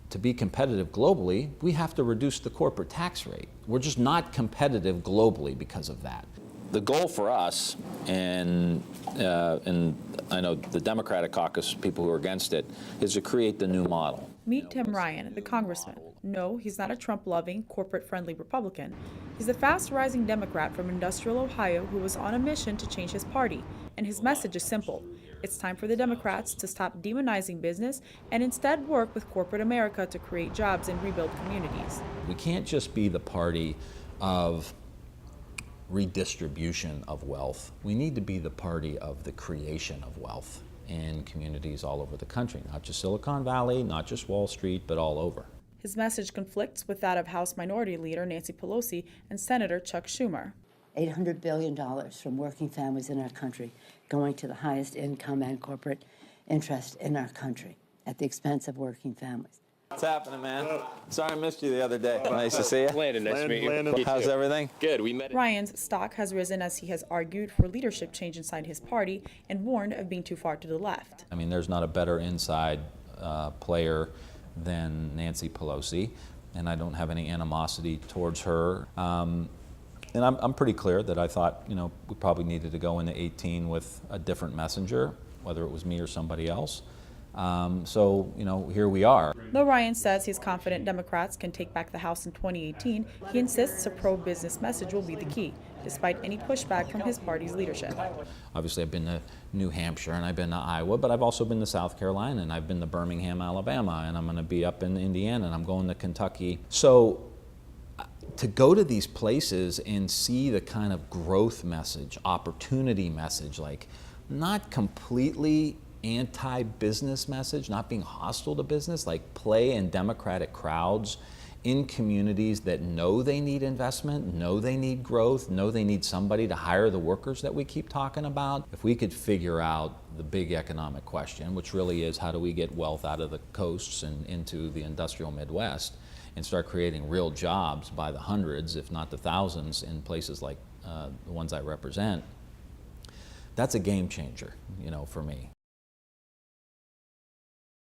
to be competitive globally, we have to reduce the corporate tax rate. We're just not competitive globally because of that. The goal for us, and I know the Democratic caucus, people who are against it, is to create the new model. Meet Tim Ryan, the congressman. No, he's not a Trump-loving, corporate-friendly Republican. He's a fast-rising Democrat from industrial Ohio who was on a mission to change his party, and his message is simple. It's time for the Democrats to stop demonizing business and instead work with corporate America to create jobs and rebuild communities. We can't just be the party of redistribution of wealth. We need to be the party of the creation of wealth in communities all over the country, not just Silicon Valley, not just Wall Street, but all over. His message conflicts with that of House Minority Leader Nancy Pelosi and Senator Chuck Schumer. $800 billion from working families in our country going to the highest income and corporate interest in our country at the expense of working families. What's happening, man? Sorry I missed you the other day. Nice to see you. Landon, nice to meet you. How's everything? Good. We met. Ryan's stock has risen as he has argued for leadership change inside his party and warned of being too far to the left. I mean, there's not a better inside player than Nancy Pelosi, and I don't have any animosity towards her. And I'm pretty clear that I thought, we probably needed to go into 18 with a different messenger, whether it was me or somebody else. So, here we are. Though Ryan says he's confident Democrats can take back the House in 2018, he insists a pro-business message will be the key, despite any pushback from his party's leadership. Obviously, I've been to New Hampshire and I've been to Iowa, but I've also been to South Carolina and I've been to Birmingham, Alabama, and I'm going to be up in Indiana and I'm going to Kentucky. So to go to these places and see the kind of growth message, opportunity message, like not completely anti-business message, not being hostile to business, like play in Democratic crowds in communities that know they need investment, know they need growth, know they need somebody to hire the workers that we keep talking about. If we could figure out the big economic question, which really is how do we get wealth out of the coasts and into the industrial Midwest and start creating real jobs by the hundreds, if not the thousands, in places like the ones I represent, that's a game changer, for me.